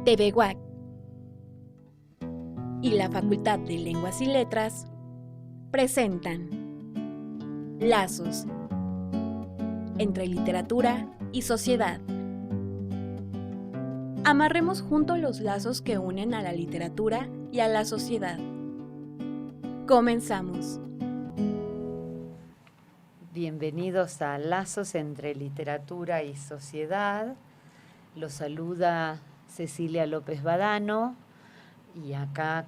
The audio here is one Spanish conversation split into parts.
TV UAC y la Facultad de Lenguas y Letras presentan Lazos entre literatura y sociedad. Amarremos juntos los lazos que unen a la literatura y a la sociedad. Comenzamos. Bienvenidos a Lazos entre literatura y sociedad. Los saluda Cecilia López Badano y acá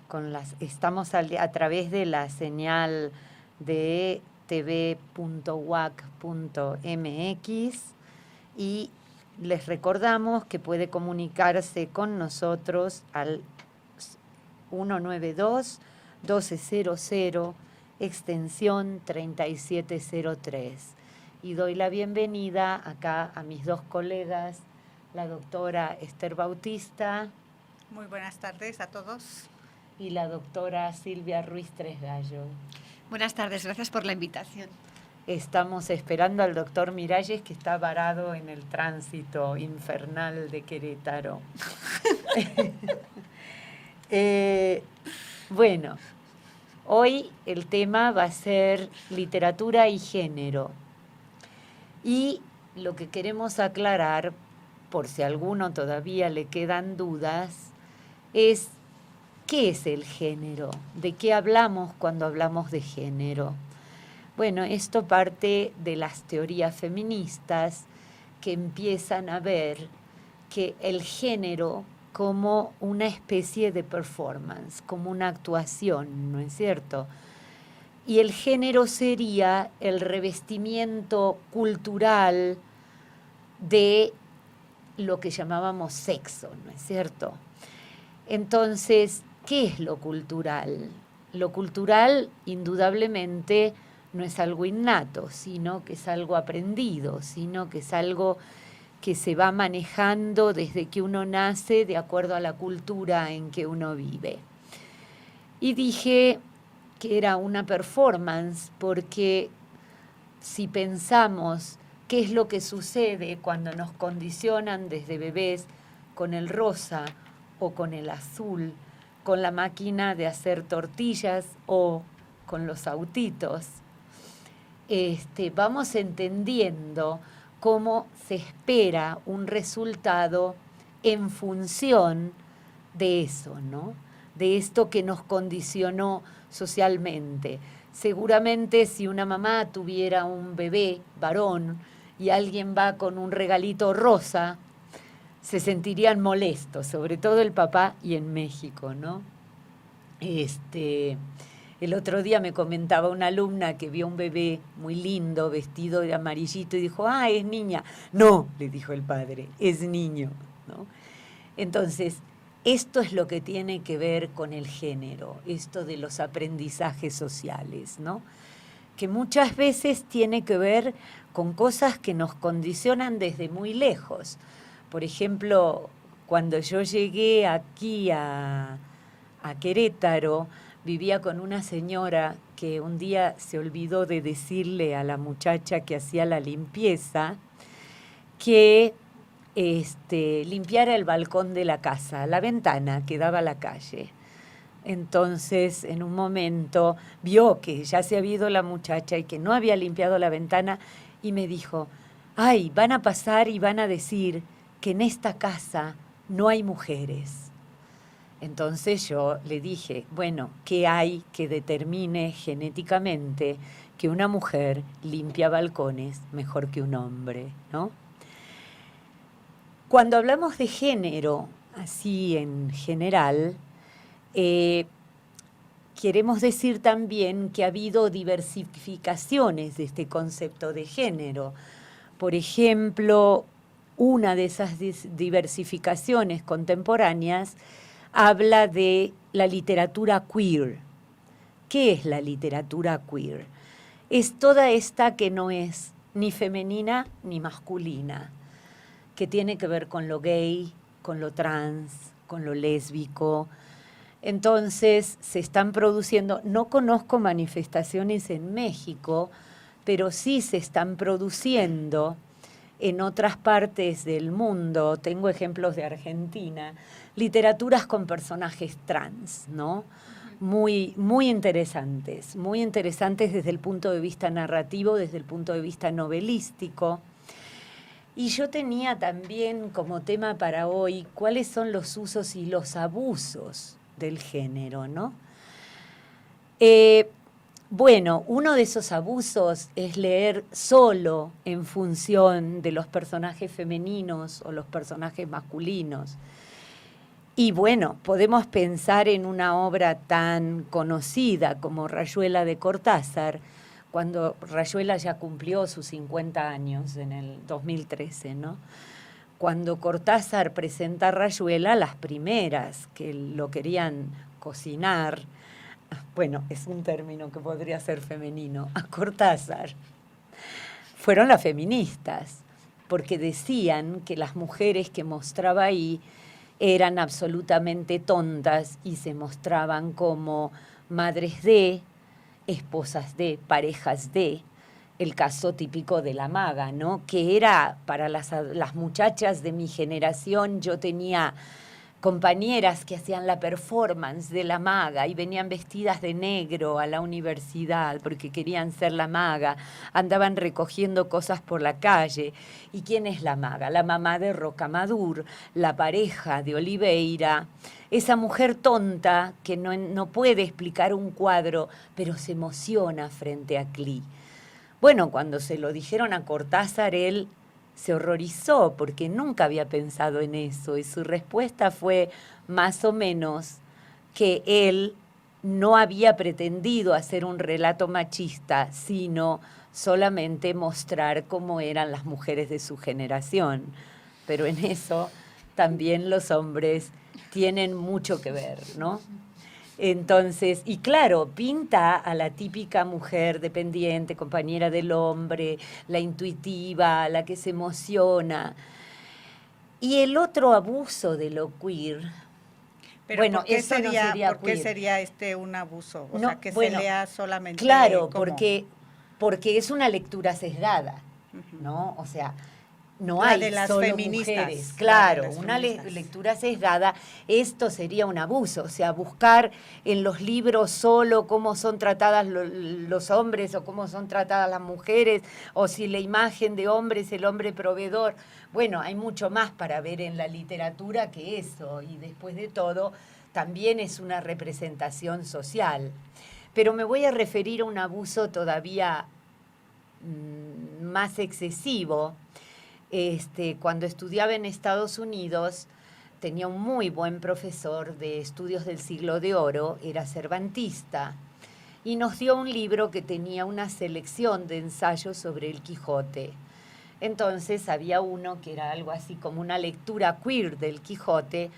estamos a través de la señal de tv.uac.mx y les recordamos que puede comunicarse con nosotros al 192-1200 extensión 3703. Y doy la bienvenida acá a mis dos colegas, la doctora Esther Bautista. Muy buenas tardes a todos. Y la doctora Silvia Ruiz Tresgallo. Buenas tardes, gracias por la invitación. Estamos esperando al doctor Miralles, que está varado en el tránsito infernal de Querétaro. Bueno, hoy el tema va a ser literatura y género. Y lo que queremos aclarar, por si a alguno todavía le quedan dudas, es ¿qué es el género? ¿De qué hablamos cuando hablamos de género? Bueno, esto parte de las teorías feministas que empiezan a ver que el género como una especie de performance, como una actuación, ¿no es cierto? Y el género sería el revestimiento cultural de lo que llamábamos sexo, ¿no es cierto? Entonces, ¿qué es lo cultural? Lo cultural, indudablemente, no es algo innato, sino que es algo aprendido, sino que es algo que se va manejando desde que uno nace de acuerdo a la cultura en que uno vive. Y dije que era una performance porque si pensamos qué es lo que sucede cuando nos condicionan desde bebés con el rosa o con el azul, con la máquina de hacer tortillas o con los autitos, vamos entendiendo cómo se espera un resultado en función de eso, ¿no? De esto que nos condicionó socialmente. Seguramente si una mamá tuviera un bebé varón y alguien va con un regalito rosa, se sentirían molestos, sobre todo el papá y en México, ¿no? El otro día me comentaba una alumna que vio un bebé muy lindo, vestido de amarillito, y dijo, ¡ah, es niña! No, le dijo el padre, es niño, ¿no? Entonces, esto es lo que tiene que ver con el género, esto de los aprendizajes sociales, ¿no? Que muchas veces tiene que ver con cosas que nos condicionan desde muy lejos. Por ejemplo, cuando yo llegué aquí a Querétaro, vivía con una señora que un día se olvidó de decirle a la muchacha que hacía la limpieza que limpiara el balcón de la casa, la ventana que daba a la calle. Entonces, en un momento, vio que ya se había ido la muchacha y que no había limpiado la ventana y me dijo, ¡ay, van a pasar y van a decir que en esta casa no hay mujeres! Entonces yo le dije, bueno, ¿qué hay que determine genéticamente que una mujer limpia balcones mejor que un hombre, ¿no? Cuando hablamos de género, así en general, queremos decir también que ha habido diversificaciones de este concepto de género. Por ejemplo, una de esas diversificaciones contemporáneas habla de la literatura queer. ¿Qué es la literatura queer? Es toda esta que no es ni femenina ni masculina, que tiene que ver con lo gay, con lo trans, con lo lésbico. Entonces se están produciendo, no conozco manifestaciones en México, pero sí se están produciendo en otras partes del mundo, tengo ejemplos de Argentina, literaturas con personajes trans, ¿no? Muy interesantes desde el punto de vista narrativo, desde el punto de vista novelístico. Y yo tenía también como tema para hoy cuáles son los usos y los abusos del género, ¿no? Bueno, uno de esos abusos es leer solo en función de los personajes femeninos o los personajes masculinos. Y bueno, podemos pensar en una obra tan conocida como Rayuela de Cortázar, cuando Rayuela ya cumplió sus 50 años en el 2013, ¿no? Cuando Cortázar presenta a Rayuela, las primeras que lo querían cocinar, bueno, es un término que podría ser femenino, a Cortázar, fueron las feministas, porque decían que las mujeres que mostraba ahí eran absolutamente tontas y se mostraban como madres de, esposas de, parejas de, el caso típico de la maga, ¿no? Que era para las muchachas de mi generación, yo tenía compañeras que hacían la performance de la maga y venían vestidas de negro a la universidad porque querían ser la maga, andaban recogiendo cosas por la calle. ¿Y quién es la maga? La mamá de Rocamadour, la pareja de Oliveira, esa mujer tonta que no puede explicar un cuadro, pero se emociona frente a Klee. Bueno, cuando se lo dijeron a Cortázar, él se horrorizó porque nunca había pensado en eso y su respuesta fue más o menos que él no había pretendido hacer un relato machista, sino solamente mostrar cómo eran las mujeres de su generación. Pero en eso también los hombres tienen mucho que ver, ¿no? Entonces, y claro, pinta a la típica mujer dependiente, compañera del hombre, la intuitiva, la que se emociona. Y el otro abuso de lo queer, Pero bueno, ¿por qué eso no sería, sería ¿por qué queer. sería un abuso? O No, sea, que bueno, se lea solamente. Claro, ¿cómo? porque es una lectura sesgada, Ujú. ¿no? O sea, no La hay de las solo feministas, mujeres. la de Claro, las una feministas. lectura sesgada, esto sería un abuso. O sea, buscar en los libros solo cómo son tratadas los hombres o cómo son tratadas las mujeres, o si la imagen de hombre es el hombre proveedor. Bueno, hay mucho más para ver en la literatura que eso, y después de todo, también es una representación social. Pero me voy a referir a un abuso todavía más excesivo. Cuando estudiaba en Estados Unidos, tenía un muy buen profesor de estudios del Siglo de Oro, era cervantista, y nos dio un libro que tenía una selección de ensayos sobre el Quijote. Entonces había uno que era algo así como una lectura queer del Quijote,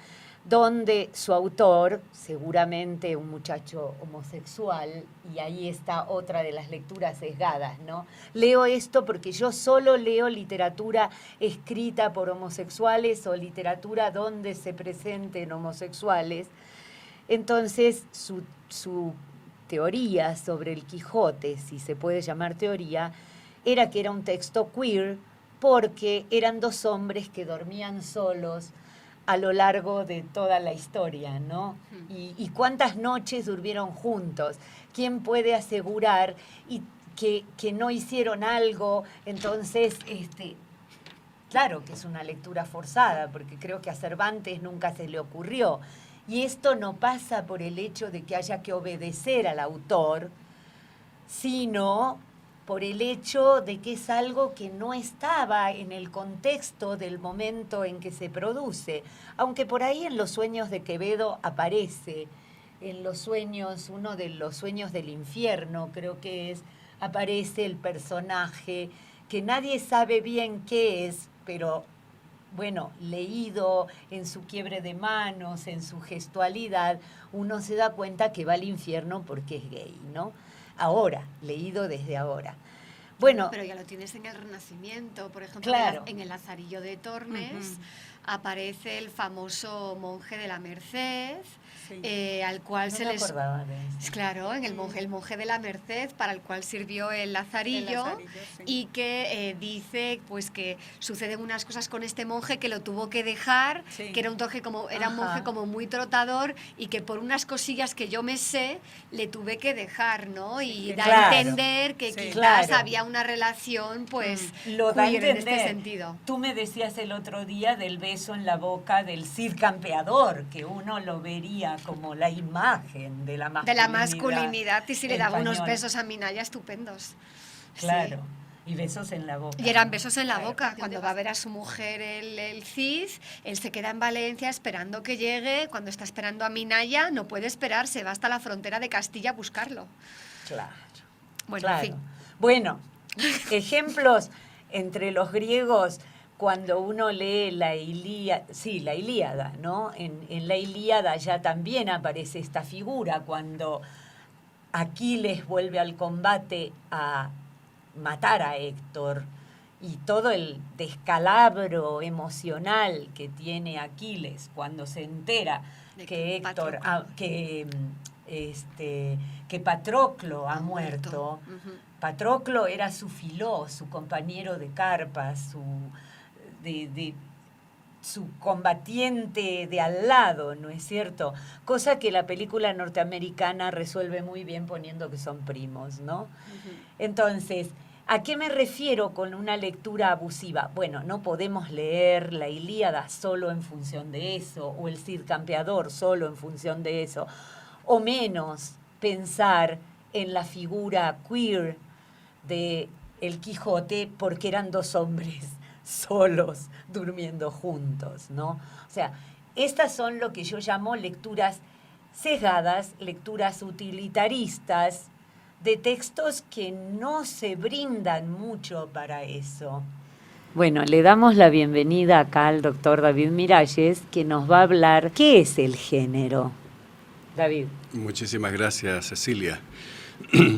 donde su autor, seguramente un muchacho homosexual, y ahí está otra de las lecturas sesgadas, ¿no? Leo esto porque yo solo leo literatura escrita por homosexuales o literatura donde se presenten homosexuales. Entonces, su teoría sobre el Quijote, si se puede llamar teoría, era que era un texto queer porque eran dos hombres que dormían solos a lo largo de toda la historia, ¿no? Y cuántas noches durmieron juntos. ¿Quién puede asegurar que no hicieron algo? Entonces, claro que es una lectura forzada, porque creo que a Cervantes nunca se le ocurrió. Y esto no pasa por el hecho de que haya que obedecer al autor, sino por el hecho de que es algo que no estaba en el contexto del momento en que se produce. Aunque por ahí en los sueños de Quevedo aparece, en los sueños, uno de los sueños del infierno, creo que es, aparece el personaje que nadie sabe bien qué es, pero bueno, leído en su quiebre de manos, en su gestualidad, uno se da cuenta que va al infierno porque es gay, ¿no? Ahora, leído desde ahora. Bueno, pero ya lo tienes en el Renacimiento, por ejemplo, claro. en el Lazarillo de Tormes. aparece el famoso monje de la Merced, Sí. al cual No se me les... acordaba de eso. Claro, en el monje de la Merced, para el cual sirvió el Lazarillo, Sí. y que dice pues que suceden unas cosas con este monje que lo tuvo que dejar, Sí. que era un monje Ajá. como muy trotador, y que por unas cosillas que yo me sé le tuve que dejar, ¿no? Sí, Y que da claro. a entender que Sí. quizás Claro. había una relación pues Lo da a queer en entender. este sentido. Tú me decías el otro día del beso en la boca del Cid Campeador, que uno lo vería como la imagen de la De masculinidad. la masculinidad, y si le daba unos española. besos a Minaya estupendos. Claro, Sí. y besos en la boca. Y eran ¿no? besos en la Claro. boca. Cuando va a ver a su mujer el Cid, él se queda en Valencia esperando que llegue. Cuando está esperando a Minaya, no puede esperar, se va hasta la frontera de Castilla a buscarlo. Claro. Bueno, claro. en fin. Bueno, ejemplos entre los griegos, cuando uno lee la Ilíada, ¿no? En la Ilíada ya también aparece esta figura, cuando Aquiles vuelve al combate a matar a Héctor, y todo el descalabro emocional que tiene Aquiles cuando se entera De que que Héctor, Patroclo. que Patroclo ha muerto. Ujú. Patroclo era su filó, su compañero de carpas, su combatiente de al lado, ¿no es cierto? Cosa que la película norteamericana resuelve muy bien poniendo que son primos, ¿no? Entonces, ¿a qué me refiero con una lectura abusiva? Bueno, no podemos leer la Ilíada solo en función de eso, o el Cid Campeador solo en función de eso, o menos pensar en la figura queer de El Quijote porque eran dos hombres solos durmiendo juntos, ¿no? O sea, estas son lo que yo llamo lecturas sesgadas, lecturas utilitaristas, de textos que no se brindan mucho para eso. Bueno, le damos la bienvenida acá al doctor David Miralles, que nos va a hablar qué es el género. David. Muchísimas gracias, Cecilia.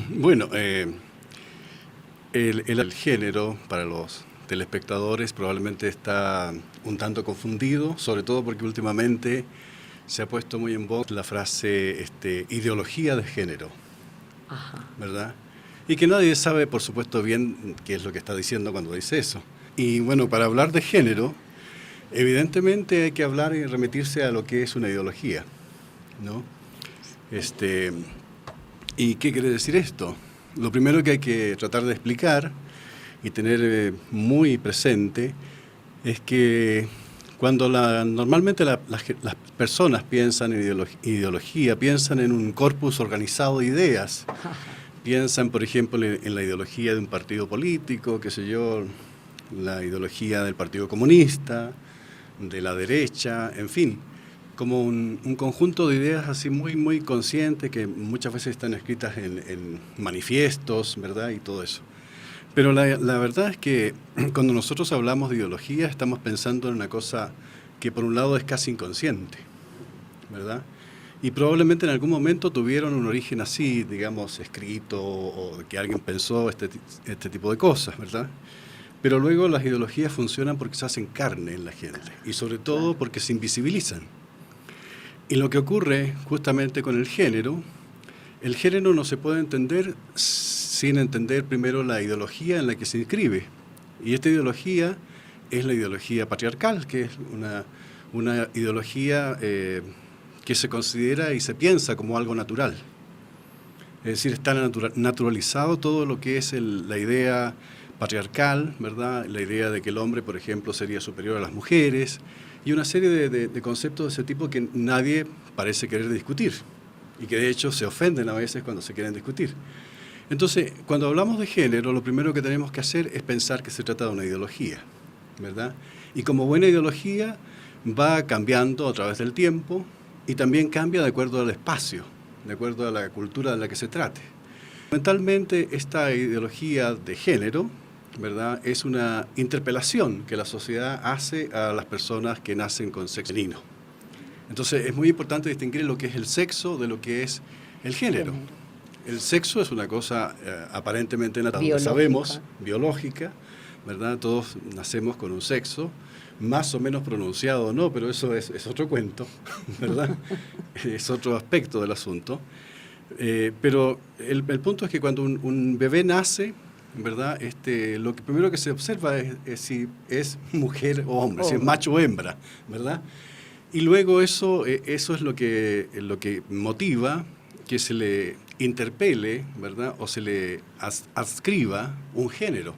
Bueno, el género para los telespectadores probablemente está un tanto confundido, sobre todo porque últimamente se ha puesto muy en voz la frase ideología de género, Ajá. ¿verdad? Y que nadie sabe, por supuesto, bien qué es lo que está diciendo cuando dice eso. Y bueno, para hablar de género, evidentemente hay que hablar y remitirse a lo que es una ideología, ¿no? ¿Y qué quiere decir esto? Lo primero que hay que tratar de explicar y tener muy presente es que cuando normalmente las personas piensan en ideología, piensan en un corpus organizado de ideas. Piensan, por ejemplo, en la ideología de un partido político, qué sé yo, la ideología del Partido Comunista, de la derecha, en fin, como un conjunto de ideas así muy, muy conscientes que muchas veces están escritas en manifiestos, ¿verdad? Y todo eso. Pero la verdad es que cuando nosotros hablamos de ideología estamos pensando en una cosa que por un lado es casi inconsciente, ¿verdad? Y probablemente en algún momento tuvieron un origen así, digamos, escrito, o que alguien pensó este tipo de cosas, ¿verdad? Pero luego las ideologías funcionan porque se hacen carne en la gente, y sobre todo porque se invisibilizan. Y lo que ocurre justamente con el género no se puede entender sin entender primero la ideología en la que se inscribe. Y esta ideología es la ideología patriarcal, que es una ideología que se considera y se piensa como algo natural. Es decir, está naturalizado todo lo que es la idea patriarcal, ¿verdad? La idea de que el hombre, por ejemplo, sería superior a las mujeres, y una serie de conceptos de ese tipo que nadie parece querer discutir, y que de hecho se ofenden a veces cuando se quieren discutir. Entonces, cuando hablamos de género, lo primero que tenemos que hacer es pensar que se trata de una ideología, ¿verdad? Y como buena ideología va cambiando a través del tiempo, y también cambia de acuerdo al espacio, de acuerdo a la cultura de la que se trate. Fundamentalmente, esta ideología de género, ¿verdad?, es una interpelación que la sociedad hace a las personas que nacen con sexo femenino. Entonces, es muy importante distinguir lo que es el sexo de lo que es el género. El sexo es una cosa aparentemente natural, sabemos, biológica, ¿verdad? Todos nacemos con un sexo, más o menos pronunciado o no, pero eso es otro cuento, ¿verdad? Es otro aspecto del asunto. Pero el punto es que cuando un bebé nace, ¿verdad? Lo que primero que se observa es si es mujer o hombre, si es macho o hembra, ¿verdad? Y luego eso es lo que motiva que se le interpele, ¿verdad? O se le adscriba un género.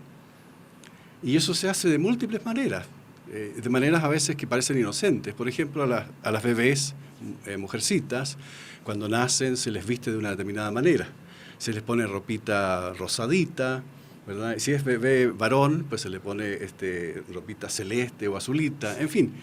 Y eso se hace de múltiples maneras, de maneras a veces que parecen inocentes. Por ejemplo, a las bebés, mujercitas, cuando nacen se les viste de una determinada manera. Se les pone ropita rosadita, ¿verdad? Y si es bebé varón, pues se le pone ropita celeste o azulita, en fin.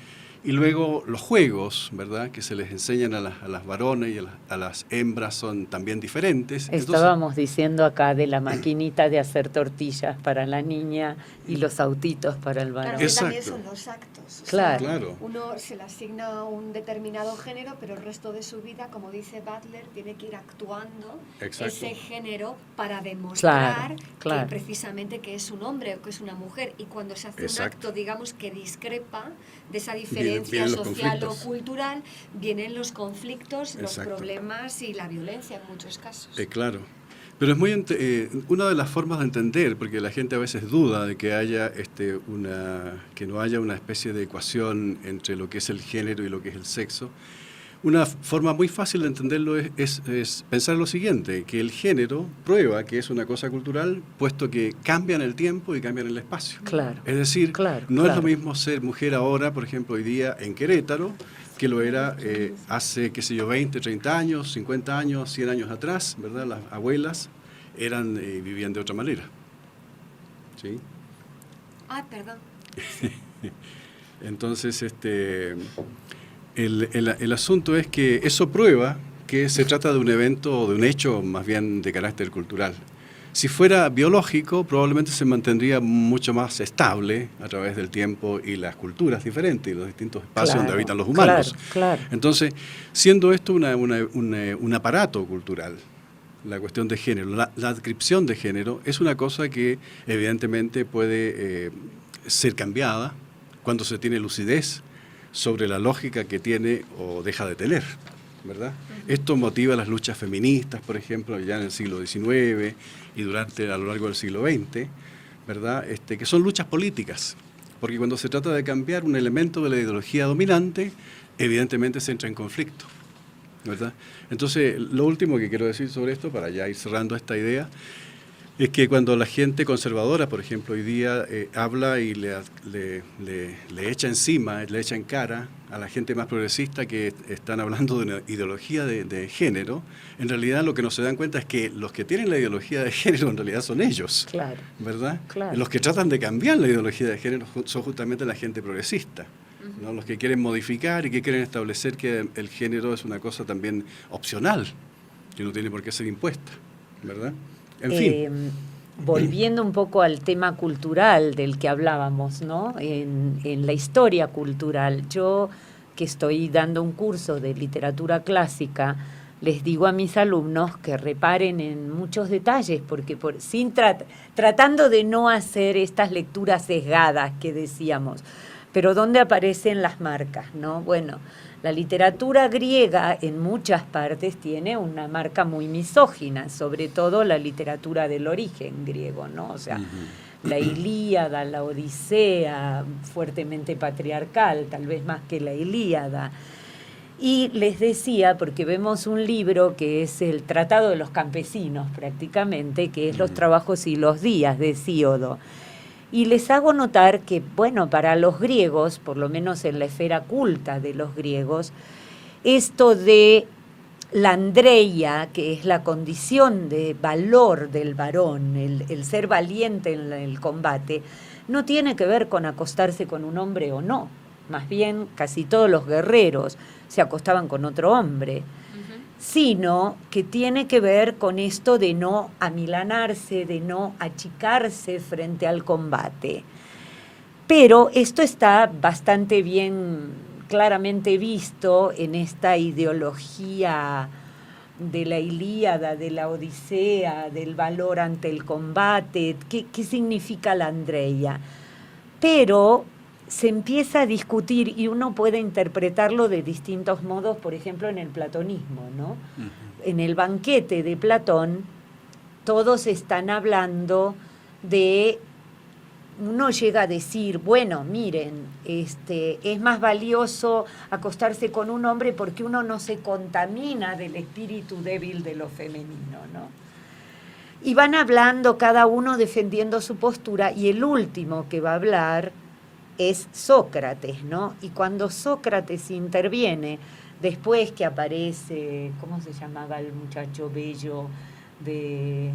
Y luego los juegos, ¿verdad?, que se les enseñan a las varones y a las hembras son también diferentes. Estábamos diciendo acá de la maquinita de hacer tortillas para la niña y los autitos para el varón. Claro, que también Exacto. son los actos. O Claro. sea, Claro. uno se le asigna un determinado género, pero el resto de su vida, como dice Butler, tiene que ir actuando Exacto. ese género para demostrar Claro. que precisamente que es un hombre o que es una mujer. Y cuando se hace Exacto. un acto, digamos, que discrepa de esa Vienen diferencia los social o conflictos. cultural, vienen los conflictos, los Exacto. problemas y la violencia en muchos casos. Claro. Pero es una de las formas de entender, porque la gente a veces duda de que haya que no haya una especie de ecuación entre lo que es el género y lo que es el sexo. Una forma muy fácil de entenderlo es pensar lo siguiente, que el género prueba que es una cosa cultural, puesto que cambia en el tiempo y cambia en el espacio. Claro. Es decir, Claro, no es claro. lo mismo ser mujer ahora, por ejemplo, hoy día en Querétaro, que lo era hace, 20, 30 años, 50 años, 100 años atrás, ¿verdad? Las abuelas vivían de otra manera. ¿Sí? Ah, perdón. Entonces, el asunto es que eso prueba que se trata de un evento o de un hecho más bien de carácter cultural. Si fuera biológico, probablemente se mantendría mucho más estable a través del tiempo y las culturas diferentes y los distintos espacios donde habitan los humanos. Claro. Entonces, siendo esto un aparato cultural, la cuestión de género, la adscripción de género, es una cosa que evidentemente puede ser cambiada cuando se tiene lucidez sobre la lógica que tiene o deja de tener, ¿verdad? Esto motiva las luchas feministas, por ejemplo, ya en el siglo XIX y a lo largo del siglo XX, ¿verdad? Que son luchas políticas, porque cuando se trata de cambiar un elemento de la ideología dominante, evidentemente se entra en conflicto, ¿verdad? Entonces, lo último que quiero decir sobre esto, para ya ir cerrando esta idea, es que cuando la gente conservadora, por ejemplo, hoy día habla y le echa encima, le echa en cara a la gente más progresista que están hablando de una ideología de género, en realidad lo que no se dan cuenta es que los que tienen la ideología de género en realidad son ellos, Claro. ¿verdad? Claro. Los que tratan de cambiar la ideología de género son justamente la gente progresista, ¿no? Los que quieren modificar y que quieren establecer que el género es una cosa también opcional, que no tiene por qué ser impuesta, ¿verdad? En fin. Volviendo un poco al tema cultural del que hablábamos, ¿no? En la historia cultural, yo que estoy dando un curso de literatura clásica, les digo a mis alumnos que reparen en muchos detalles, porque tratando de no hacer estas lecturas sesgadas que decíamos, pero ¿dónde aparecen las marcas, no? Bueno, la literatura griega en muchas partes tiene una marca muy misógina, sobre todo la literatura del origen griego, ¿no? O sea, la Ilíada, la Odisea, fuertemente patriarcal, tal vez más que la Ilíada. Y les decía, porque vemos un libro que es el Tratado de los Campesinos prácticamente, que es Los trabajos y los días de Hesíodo. Y les hago notar que, bueno, para los griegos, por lo menos en la esfera culta de los griegos, esto de la andreia, que es la condición de valor del varón, el ser valiente en el combate, no tiene que ver con acostarse con un hombre o no. Más bien, casi todos los guerreros se acostaban con otro hombre, sino que tiene que ver con esto de no amilanarse, de no achicarse frente al combate. Pero esto está bastante bien, claramente visto en esta ideología de la Ilíada, de la Odisea, del valor ante el combate, qué significa la andreia. Pero se empieza a discutir y uno puede interpretarlo de distintos modos, por ejemplo, en el platonismo, ¿no? En el banquete de Platón, todos están hablando de, uno llega a decir, bueno, miren, es más valioso acostarse con un hombre porque uno no se contamina del espíritu débil de lo femenino, ¿no? Y van hablando cada uno defendiendo su postura, y el último que va a hablar es Sócrates, ¿no? Y cuando Sócrates interviene, después que aparece, ¿cómo se llamaba el muchacho bello que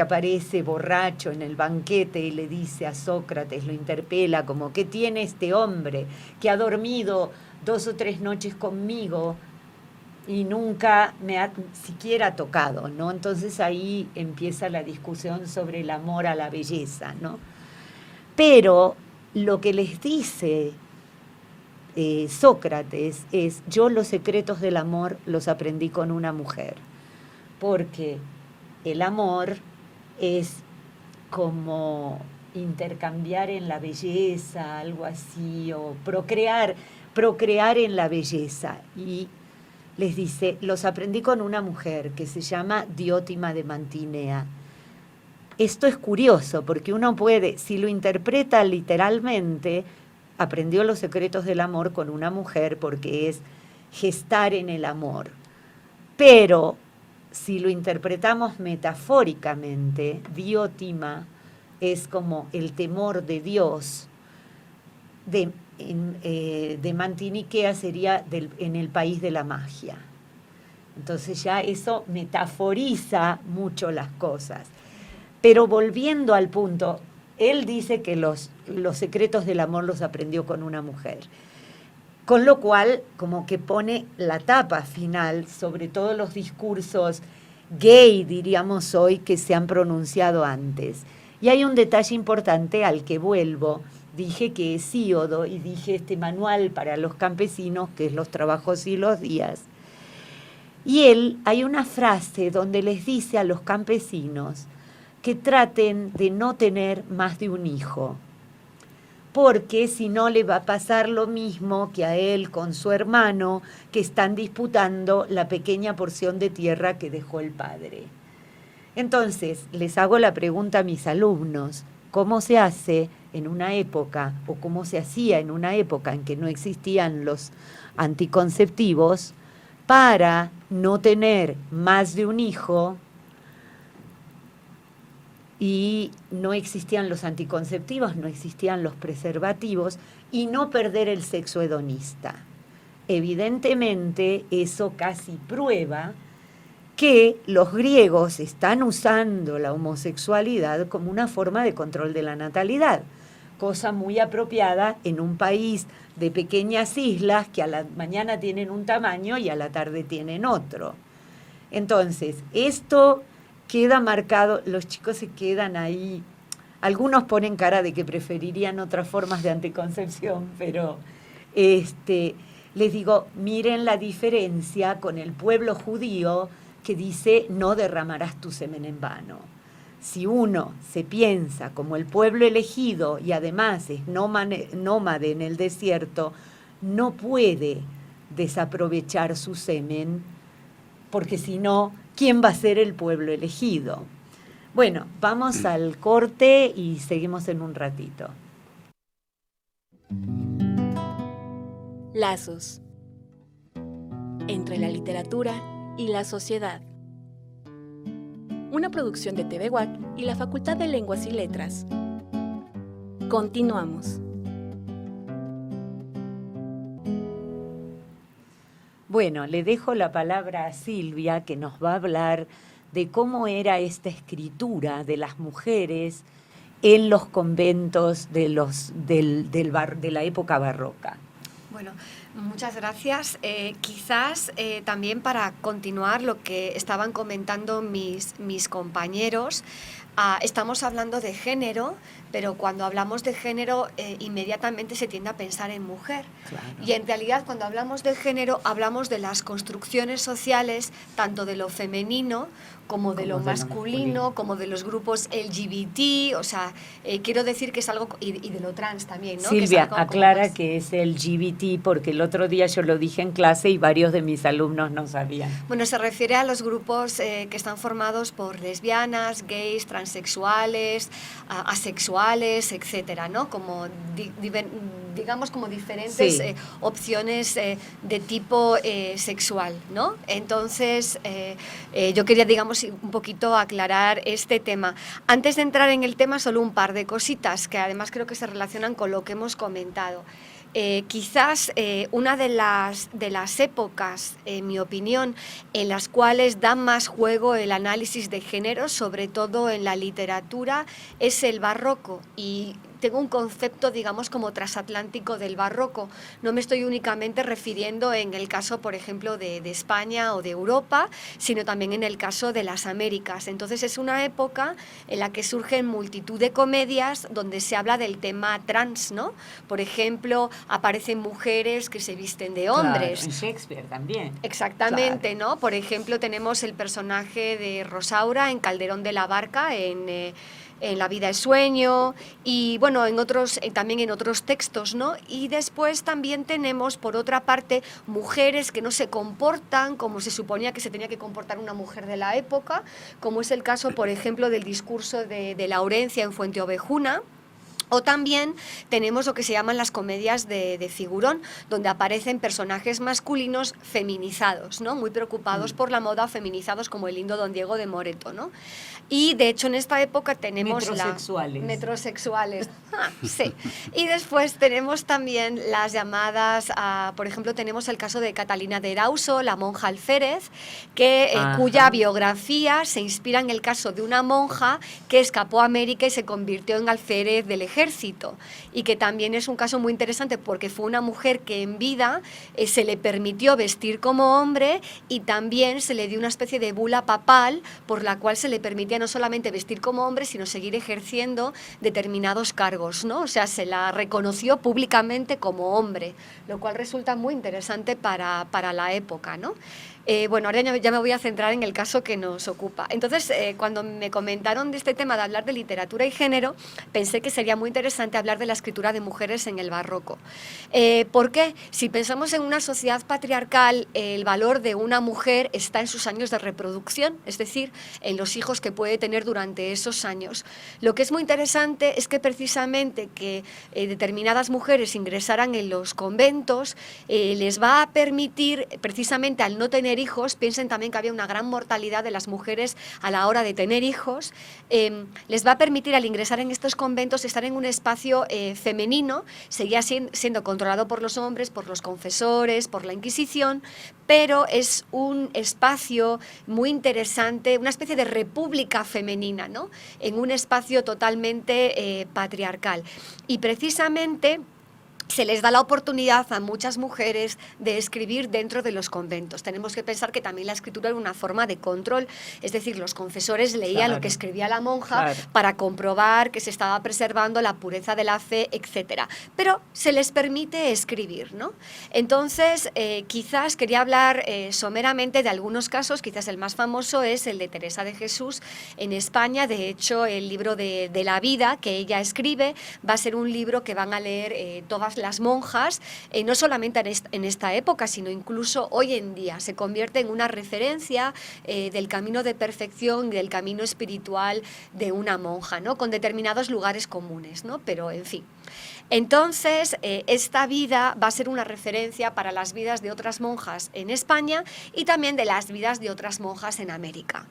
aparece borracho en el banquete y le dice a Sócrates, lo interpela como, ¿qué tiene este hombre que ha dormido 2 o 3 noches conmigo y nunca me ha siquiera tocado, ¿no? Entonces ahí empieza la discusión sobre el amor a la belleza, ¿no? Pero lo que les dice Sócrates es, yo los secretos del amor los aprendí con una mujer, porque el amor es como intercambiar en la belleza, algo así, o procrear en la belleza. Y les dice, los aprendí con una mujer que se llama Diótima de Mantinea. Esto es curioso, porque uno puede, si lo interpreta literalmente, aprendió los secretos del amor con una mujer porque es gestar en el amor. Pero si lo interpretamos metafóricamente, Diótima es como el temor de Dios, de Mantiniquea sería en el país de la magia. Entonces ya eso metaforiza mucho las cosas. Pero volviendo al punto, él dice que los secretos del amor los aprendió con una mujer. Con lo cual, como que pone la tapa final sobre todos los discursos gay, diríamos hoy, que se han pronunciado antes. Y hay un detalle importante al que vuelvo. Dije que Hesíodo, y dije este manual para los campesinos, que es Los trabajos y los días. Y hay una frase donde les dice a los campesinos que traten de no tener más de un hijo, porque si no le va a pasar lo mismo que a él con su hermano, que están disputando la pequeña porción de tierra que dejó el padre. Entonces, les hago la pregunta a mis alumnos, ¿cómo se hace en una época, o cómo se hacía en una época en que no existían los anticonceptivos, para no tener más de un hijo? Y no existían los anticonceptivos, no existían los preservativos, y no perder el sexo hedonista. Evidentemente, eso casi prueba que los griegos están usando la homosexualidad como una forma de control de la natalidad, cosa muy apropiada en un país de pequeñas islas que a la mañana tienen un tamaño y a la tarde tienen otro. Entonces, esto queda marcado, los chicos se quedan ahí, algunos ponen cara de que preferirían otras formas de anticoncepción, pero les digo, miren la diferencia con el pueblo judío que dice no derramarás tu semen en vano. Si uno se piensa como el pueblo elegido y además es nómade en el desierto, no puede desaprovechar su semen, porque si no, ¿quién va a ser el pueblo elegido? Bueno, vamos al corte y seguimos en un ratito. Lazos entre la literatura y la sociedad. Una producción de TV WAC y la Facultad de Lenguas y Letras. Continuamos. Bueno, le dejo la palabra a Silvia, que nos va a hablar de cómo era esta escritura de las mujeres en los conventos de la época barroca. Bueno, muchas gracias. Quizás también para continuar lo que estaban comentando mis compañeros, estamos hablando de género, pero cuando hablamos de género inmediatamente se tiende a pensar en mujer. Claro. Y en realidad cuando hablamos de género hablamos de las construcciones sociales, tanto de lo femenino como de lo masculino, como de los grupos LGBT, o sea, quiero decir que es algo, y de lo trans también, ¿no? Silvia, que es algo como aclara más- que es LGBT porque el otro día yo lo dije en clase y varios de mis alumnos no sabían. Bueno, se refiere a los grupos que están formados por lesbianas, gays, transexuales, asexuales, etcétera, ¿no? Como digamos como diferentes Sí. opciones de tipo sexual, ¿no? Entonces, yo quería, digamos, un poquito aclarar este tema. Antes de entrar en el tema, solo un par de cositas que además creo que se relacionan con lo que hemos comentado. Quizás una de las épocas, en mi opinión, en las cuales da más juego el análisis de género, sobre todo en la literatura, es el barroco. Y tengo un concepto, digamos, como transatlántico del barroco. No me estoy únicamente refiriendo en el caso, por ejemplo, de España o de Europa, sino también en el caso de las Américas. Entonces es una época en la que surgen multitud de comedias donde se habla del tema trans, ¿no? Por ejemplo, aparecen mujeres que se visten de hombres. Claro, en Shakespeare también. Exactamente, ¿no? Por ejemplo, tenemos el personaje de Rosaura en Calderón de la Barca, en La vida es sueño, y bueno, en otros, también en otros textos, ¿no? Y después también tenemos, por otra parte, mujeres que no se comportan como se suponía que se tenía que comportar una mujer de la época, como es el caso, por ejemplo, del discurso de Laurencia en Fuenteovejuna. O también tenemos lo que se llaman las comedias de figurón, donde aparecen personajes masculinos feminizados, ¿no? Muy preocupados por la moda, feminizados, como el lindo Don Diego de Moreto, ¿no? Y de hecho en esta época tenemos Metrosexuales. Metrosexuales. Sí. Y después tenemos también las llamadas, por ejemplo, tenemos el caso de Catalina de Erauso, la monja alférez, cuya biografía se inspira en el caso de una monja que escapó a América y se convirtió en alférez del ejército, y que también es un caso muy interesante porque fue una mujer que en vida se le permitió vestir como hombre, y también se le dio una especie de bula papal por la cual se le permitía no solamente vestir como hombre, sino seguir ejerciendo determinados cargos, ¿no? O sea, se la reconoció públicamente como hombre, lo cual resulta muy interesante para la época, ¿no? Bueno, ahora ya me voy a centrar en el caso que nos ocupa. Entonces, cuando me comentaron de este tema de hablar de literatura y género, pensé que sería muy interesante hablar de la escritura de mujeres en el barroco. ¿Por qué? Si pensamos en una sociedad patriarcal, el valor de una mujer está en sus años de reproducción, es decir, en los hijos que puede tener durante esos años. Lo que es muy interesante es que precisamente que determinadas mujeres ingresaran en los conventos les va a permitir, precisamente al no tener hijos, piensen también que había una gran mortalidad de las mujeres a la hora de tener hijos, les va a permitir al ingresar en estos conventos estar en un espacio femenino, seguía siendo controlado por los hombres, por los confesores, por la Inquisición, pero es un espacio muy interesante, una especie de república femenina, ¿no? En un espacio totalmente patriarcal. Y precisamente se les da la oportunidad a muchas mujeres de escribir dentro de los conventos. Tenemos que pensar que también la escritura era una forma de control, es decir, los confesores leían lo que escribía la monja para comprobar que se estaba preservando la pureza de la fe, etcétera. Pero se les permite escribir, ¿no? Entonces, quizás quería hablar someramente de algunos casos. Quizás el más famoso es el de Teresa de Jesús en España. De hecho, el libro de la vida que ella escribe va a ser un libro que van a leer todas las monjas, no solamente en esta época, sino incluso hoy en día. Se convierte en una referencia del camino de perfección, del camino espiritual de una monja, ¿no? Con determinados lugares comunes, ¿no? Pero, en fin. Entonces, esta vida va a ser una referencia para las vidas de otras monjas en España y también de las vidas de otras monjas en América.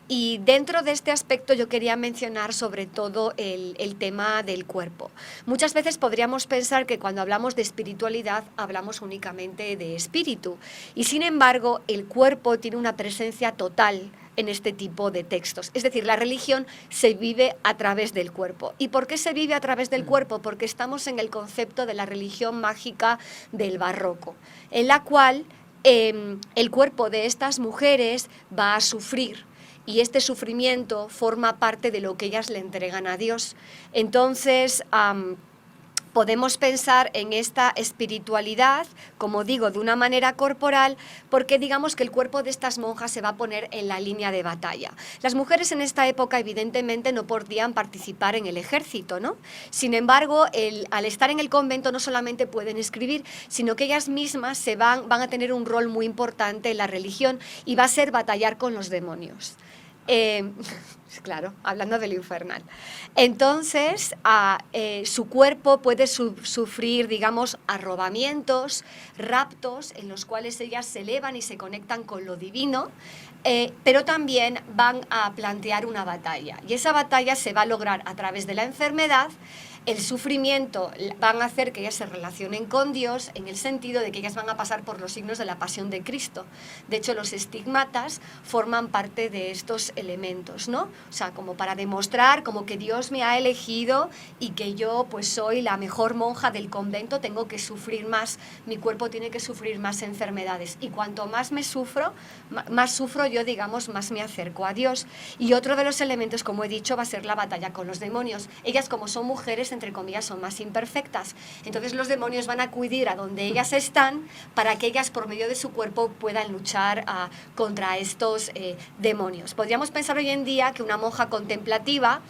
Y dentro de este aspecto yo quería mencionar sobre todo el tema del cuerpo. Muchas veces podríamos pensar que cuando hablamos de espiritualidad hablamos únicamente de espíritu, y sin embargo el cuerpo tiene una presencia total en este tipo de textos. Es decir, la religión se vive a través del cuerpo. ¿Y por qué se vive a través del cuerpo? Porque estamos en el concepto de la religión mágica del barroco, en la cual el cuerpo de estas mujeres va a sufrir. y este sufrimiento forma parte de lo que ellas le entregan a Dios. Entonces, podemos pensar en esta espiritualidad, como digo, de una manera corporal, porque digamos que el cuerpo de estas monjas se va a poner en la línea de batalla. Las mujeres en esta época evidentemente no podían participar en el ejército, ¿no? Sin embargo, al estar en el convento no solamente pueden escribir, sino que ellas mismas van a tener un rol muy importante en la religión y va a ser batallar con los demonios. Claro, hablando de lo infernal. Entonces, su cuerpo puede sufrir, digamos, arrobamientos, raptos, en los cuales ellas se elevan y se conectan con lo divino, pero también van a plantear una batalla. Y esa batalla se va a lograr a través de la enfermedad. El sufrimiento van a hacer que ellas se relacionen con Dios, en el sentido de que ellas van a pasar por los signos de la pasión de Cristo. De hecho, los estigmatas forman parte de estos elementos, ¿no? O sea, como para demostrar como que Dios me ha elegido y que yo pues soy la mejor monja del convento, tengo que sufrir más, mi cuerpo tiene que sufrir más enfermedades. Y cuanto más más sufro yo, digamos, más me acerco a Dios. Y otro de los elementos, como he dicho, va a ser la batalla con los demonios. Ellas, como son mujeres, entre comillas, son más imperfectas. Entonces los demonios van a acudir a donde ellas están para que ellas, por medio de su cuerpo, puedan luchar contra estos demonios. Podríamos pensar hoy en día que una monja contemplativa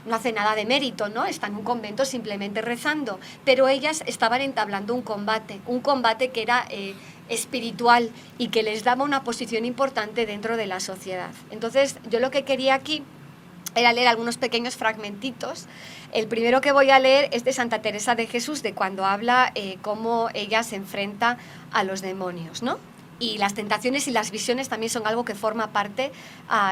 no hace nada de mérito, ¿no? Está en un convento simplemente rezando, pero ellas estaban entablando un combate que era espiritual y que les daba una posición importante dentro de la sociedad. Entonces, yo lo que quería aquí era leer algunos pequeños fragmentitos. El primero que voy a leer es de Santa Teresa de Jesús, de cuando habla cómo ella se enfrenta a los demonios, ¿no? Y las tentaciones y las visiones también son algo que forma parte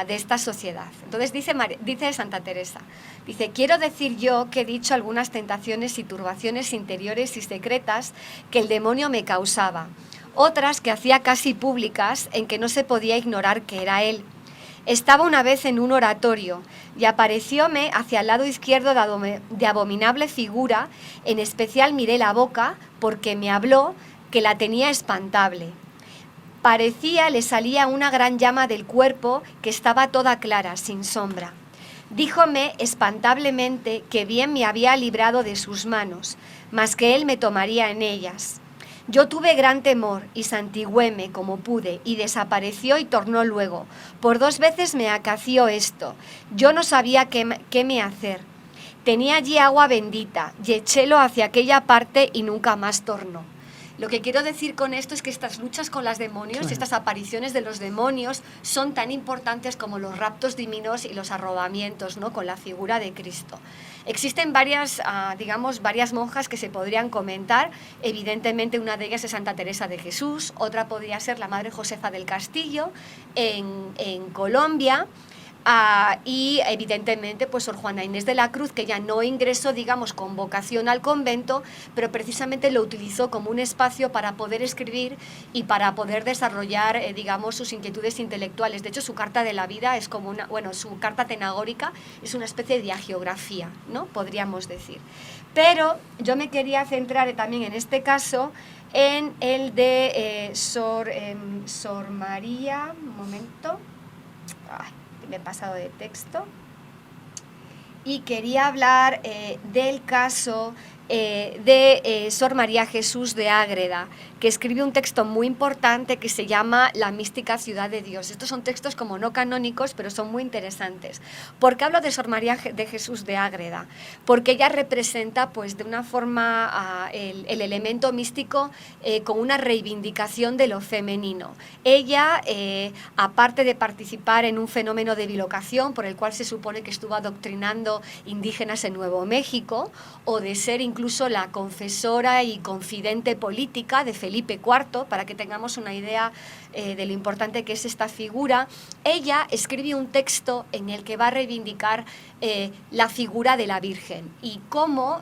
de esta sociedad. Entonces dice Santa Teresa, dice: quiero decir yo que he dicho algunas tentaciones y turbaciones interiores y secretas que el demonio me causaba, otras que hacía casi públicas en que no se podía ignorar que era él. Estaba una vez en un oratorio y aparecióme hacia el lado izquierdo de abominable figura, en especial miré la boca porque me habló que la tenía espantable. Parecía le salía una gran llama del cuerpo que estaba toda clara, sin sombra. Díjome espantablemente que bien me había librado de sus manos, mas que él me tomaría en ellas. Yo tuve gran temor y santigüéme como pude y desapareció y tornó luego. Por 2 veces me acació esto. Yo no sabía qué me hacer. Tenía allí agua bendita y echélo hacia aquella parte y nunca más tornó. Lo que quiero decir con esto es que estas luchas con los demonios, estas apariciones de los demonios, son tan importantes como los raptos divinos y los arrobamientos, ¿no?, con la figura de Cristo. Existen varias monjas que se podrían comentar. Evidentemente, una de ellas es Santa Teresa de Jesús, otra podría ser la Madre Josefa del Castillo en Colombia. Y evidentemente pues Sor Juana Inés de la Cruz, que ya no ingresó, digamos, con vocación al convento, pero precisamente lo utilizó como un espacio para poder escribir y para poder desarrollar, digamos, sus inquietudes intelectuales. De hecho, su carta de la vida es como su carta tenagórica es una especie de hagiografía, ¿no?, podríamos decir. Pero yo me quería centrar también en este caso en el de Sor María, un momento, me he pasado de texto, y quería hablar del caso de Sor María Jesús de Ágreda, que escribe un texto muy importante que se llama La mística ciudad de Dios. Estos son textos como no canónicos, pero son muy interesantes. ¿Por qué hablo de Sor María de Jesús de Ágreda? Porque ella representa pues de una forma el elemento místico con una reivindicación de lo femenino. Ella, aparte de participar en un fenómeno de bilocación por el cual se supone que estuvo adoctrinando indígenas en Nuevo México, o de ser incluso la confesora y confidente política de Felipe IV, para que tengamos una idea de lo importante que es esta figura, ella escribe un texto en el que va a reivindicar la figura de la Virgen y cómo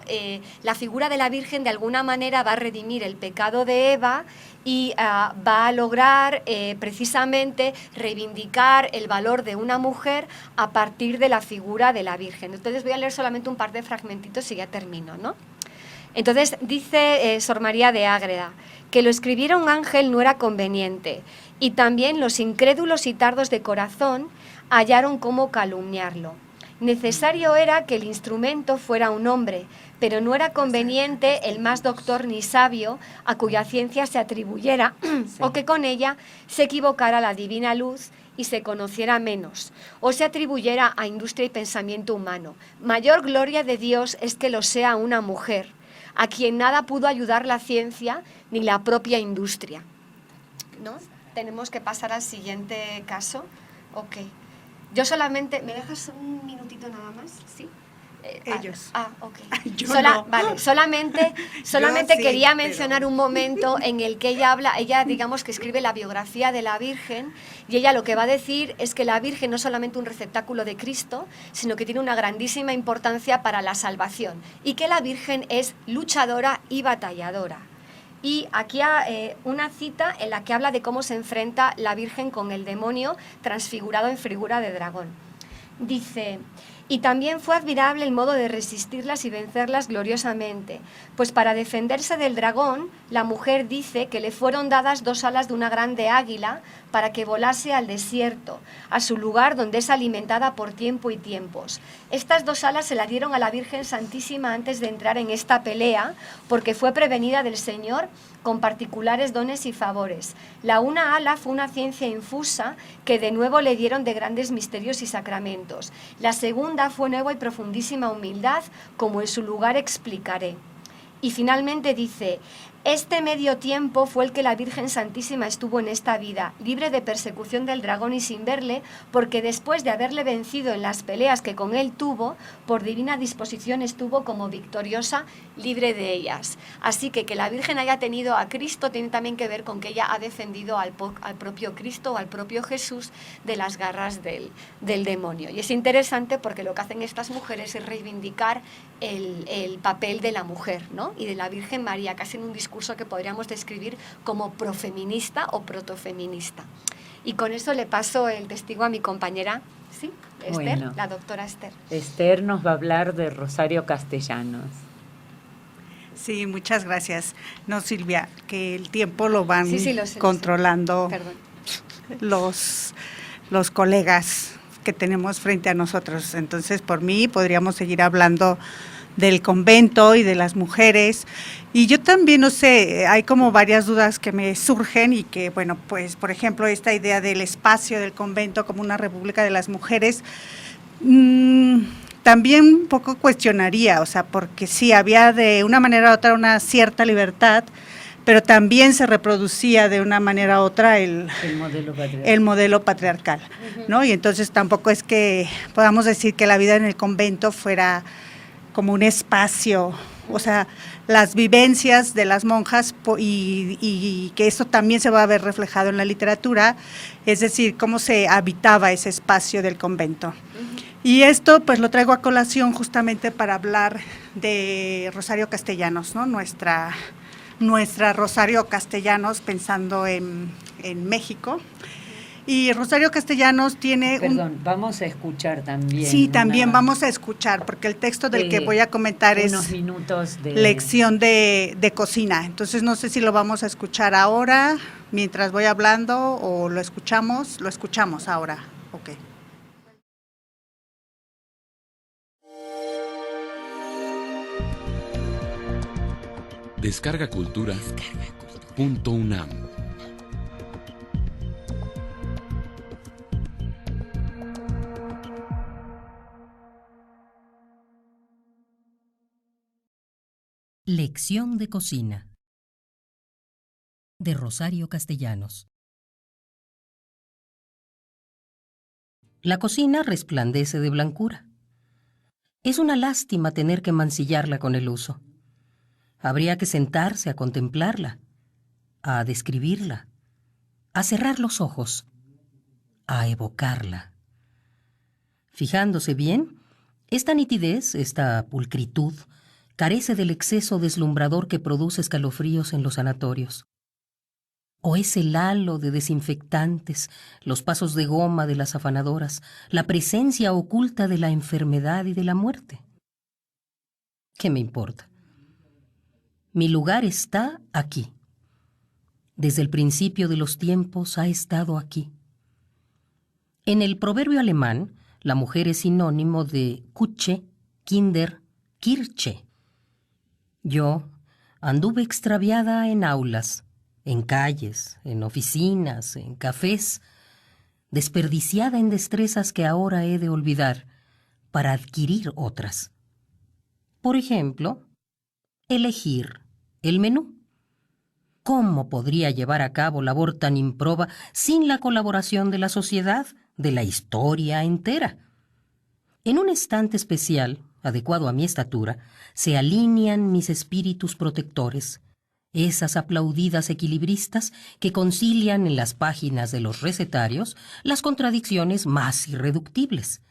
la figura de la Virgen de alguna manera va a redimir el pecado de Eva y va a lograr precisamente reivindicar el valor de una mujer a partir de la figura de la Virgen. Entonces voy a leer solamente un par de fragmentitos y ya termino, ¿no? Entonces dice Sor María de Ágreda que lo escribiera un ángel no era conveniente, y también los incrédulos y tardos de corazón hallaron cómo calumniarlo. Necesario era que el instrumento fuera un hombre, pero no era conveniente el más doctor ni sabio a cuya ciencia se atribuyera o que con ella se equivocara la divina luz y se conociera menos, o se atribuyera a industria y pensamiento humano. Mayor gloria de Dios es que lo sea una mujer, a quien nada pudo ayudar la ciencia ni la propia industria. ¿No? Tenemos que pasar al siguiente caso. Ok. Yo solamente... ¿Me dejas un minutito nada más? ¿Sí? Ellos. Ok. Yo no. Vale, solamente sí, quería pero- mencionar un momento en el que ella digamos que escribe la biografía de la Virgen, y ella lo que va a decir es que la Virgen no es solamente un receptáculo de Cristo, sino que tiene una grandísima importancia para la salvación, y que la Virgen es luchadora y batalladora. Y aquí hay una cita en la que habla de cómo se enfrenta la Virgen con el demonio transfigurado en figura de dragón. Dice: y también fue admirable el modo de resistirlas y vencerlas gloriosamente, pues para defenderse del dragón, la mujer dice que le fueron dadas 2 alas de una grande águila para que volase al desierto, a su lugar donde es alimentada por tiempo y tiempos. Estas 2 alas se las dieron a la Virgen Santísima antes de entrar en esta pelea, porque fue prevenida del Señor con particulares dones y favores. La una ala fue una ciencia infusa que de nuevo le dieron de grandes misterios y sacramentos. La segunda fue nueva y profundísima humildad, como en su lugar explicaré. Y finalmente dice: este medio tiempo fue el que la Virgen Santísima estuvo en esta vida, libre de persecución del dragón y sin verle, porque después de haberle vencido en las peleas que con él tuvo, por divina disposición estuvo como victoriosa, libre de ellas. Así que la Virgen haya tenido a Cristo tiene también que ver con que ella ha defendido al propio Cristo o al propio Jesús de las garras del demonio. Y es interesante porque lo que hacen estas mujeres es reivindicar el papel de la mujer, ¿no? Y de la Virgen María, casi en un discurso que podríamos describir como profeminista o protofeminista. Y con eso le paso el testigo a mi compañera, ¿sí? Esther, Bueno. la doctora Esther. Esther nos va a hablar de Rosario Castellanos. Sí, muchas gracias. No, Silvia, que el tiempo lo van Sí, lo sé, controlando Perdón. los colegas que tenemos frente a nosotros. Entonces, por mí podríamos seguir hablando del convento y de las mujeres. Y yo también, no sé, hay como varias dudas que me surgen y que, bueno, pues, por ejemplo, esta idea del espacio del convento como una república de las mujeres, también un poco cuestionaría, o sea, porque sí, había de una manera u otra una cierta libertad, pero también se reproducía de una manera u otra el modelo patriarcal, ¿no? Y entonces tampoco es que podamos decir que la vida en el convento fuera como un espacio, o sea, las vivencias de las monjas y que eso también se va a ver reflejado en la literatura, es decir, cómo se habitaba ese espacio del convento. Y esto pues lo traigo a colación justamente para hablar de Rosario Castellanos, ¿no? Nuestra Rosario Castellanos, pensando en México. Y Rosario Castellanos tiene vamos a escuchar también. Sí, también vamos a escuchar, porque el texto del que voy a comentar es unos minutos de lección de cocina. Entonces no sé si lo vamos a escuchar ahora, mientras voy hablando, o lo escuchamos ahora. Ok. Descarga Cultura. .unam. Lección de cocina de Rosario Castellanos. La cocina resplandece de blancura. Es una lástima tener que mancillarla con el uso. Habría que sentarse a contemplarla, a describirla, a cerrar los ojos, a evocarla. Fijándose bien, esta nitidez, esta pulcritud, carece del exceso deslumbrador que produce escalofríos en los sanatorios. O es el halo de desinfectantes, los pasos de goma de las afanadoras, la presencia oculta de la enfermedad y de la muerte. ¿Qué me importa? Mi lugar está aquí. Desde el principio de los tiempos ha estado aquí. En el proverbio alemán, la mujer es sinónimo de Kutsche, Kinder, Kirche. Yo anduve extraviada en aulas, en calles, en oficinas, en cafés, desperdiciada en destrezas que ahora he de olvidar para adquirir otras. Por ejemplo, elegir el menú. ¿Cómo podría llevar a cabo labor tan improba sin la colaboración de la sociedad, de la historia entera? En un estante especial, adecuado a mi estatura, se alinean mis espíritus protectores, esas aplaudidas equilibristas que concilian en las páginas de los recetarios las contradicciones más irreductibles,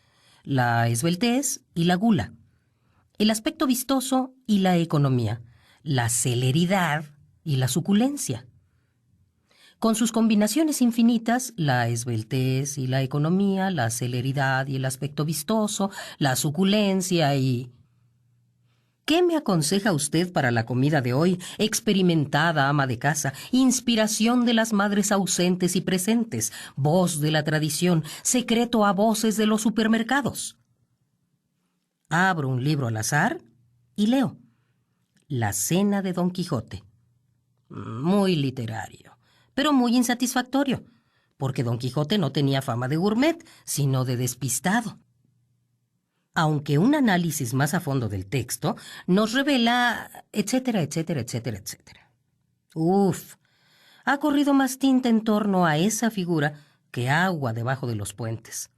la esbeltez y la gula, el aspecto vistoso y la economía, la celeridad y la suculencia. Con sus combinaciones infinitas, la esbeltez y la economía, la celeridad y el aspecto vistoso, la suculencia y... ¿Qué me aconseja usted para la comida de hoy, experimentada ama de casa, inspiración de las madres ausentes y presentes, voz de la tradición, secreto a voces de los supermercados? Abro un libro al azar y leo La cena de Don Quijote. Muy literario, pero muy insatisfactorio, porque Don Quijote no tenía fama de gourmet, sino de despistado. Aunque un análisis más a fondo del texto nos revela, etcétera, etcétera, etcétera, etcétera. Ha corrido más tinta en torno a esa figura que agua debajo de los puentes.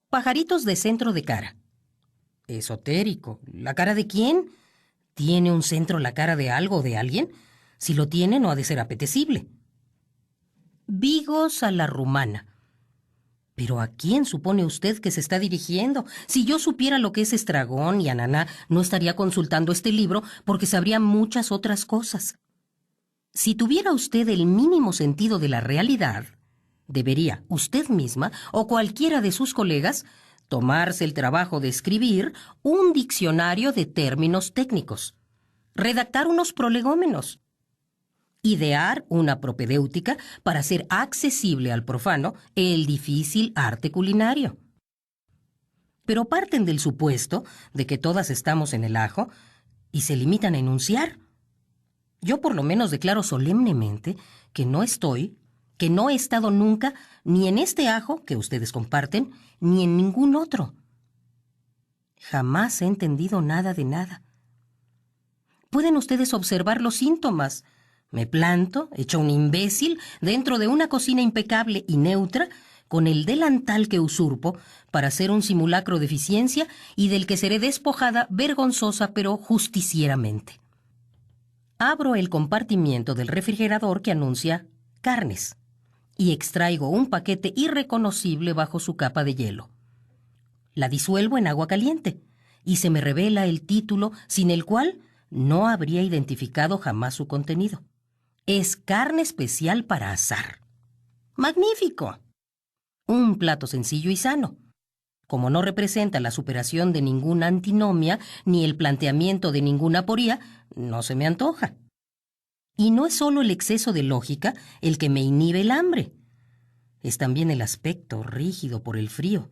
Pajaritos de centro de cara. Esotérico. ¿La cara de quién? ¿Tiene un centro la cara de algo o de alguien? Si lo tiene, no ha de ser apetecible. Vigos a la rumana. ¿Pero a quién supone usted que se está dirigiendo? Si yo supiera lo que es estragón y ananá, no estaría consultando este libro porque sabría muchas otras cosas. Si tuviera usted el mínimo sentido de la realidad, debería usted misma o cualquiera de sus colegas tomarse el trabajo de escribir un diccionario de términos técnicos, redactar unos prolegómenos, idear una propedéutica para hacer accesible al profano el difícil arte culinario. Pero parten del supuesto de que todas estamos en el ajo y se limitan a enunciar. Yo por lo menos declaro solemnemente que no estoy, que no he estado nunca ni en este ajo que ustedes comparten, ni en ningún otro. Jamás he entendido nada de nada. Pueden ustedes observar los síntomas. Me planto, hecho un imbécil, dentro de una cocina impecable y neutra, con el delantal que usurpo para hacer un simulacro de eficiencia y del que seré despojada vergonzosa pero justicieramente. Abro el compartimiento del refrigerador que anuncia carnes y extraigo un paquete irreconocible bajo su capa de hielo. La disuelvo en agua caliente y se me revela el título sin el cual no habría identificado jamás su contenido. Es carne especial para asar. ¡Magnífico! Un plato sencillo y sano. Como no representa la superación de ninguna antinomia ni el planteamiento de ninguna aporía, no se me antoja. Y no es solo el exceso de lógica el que me inhibe el hambre. Es también el aspecto rígido por el frío.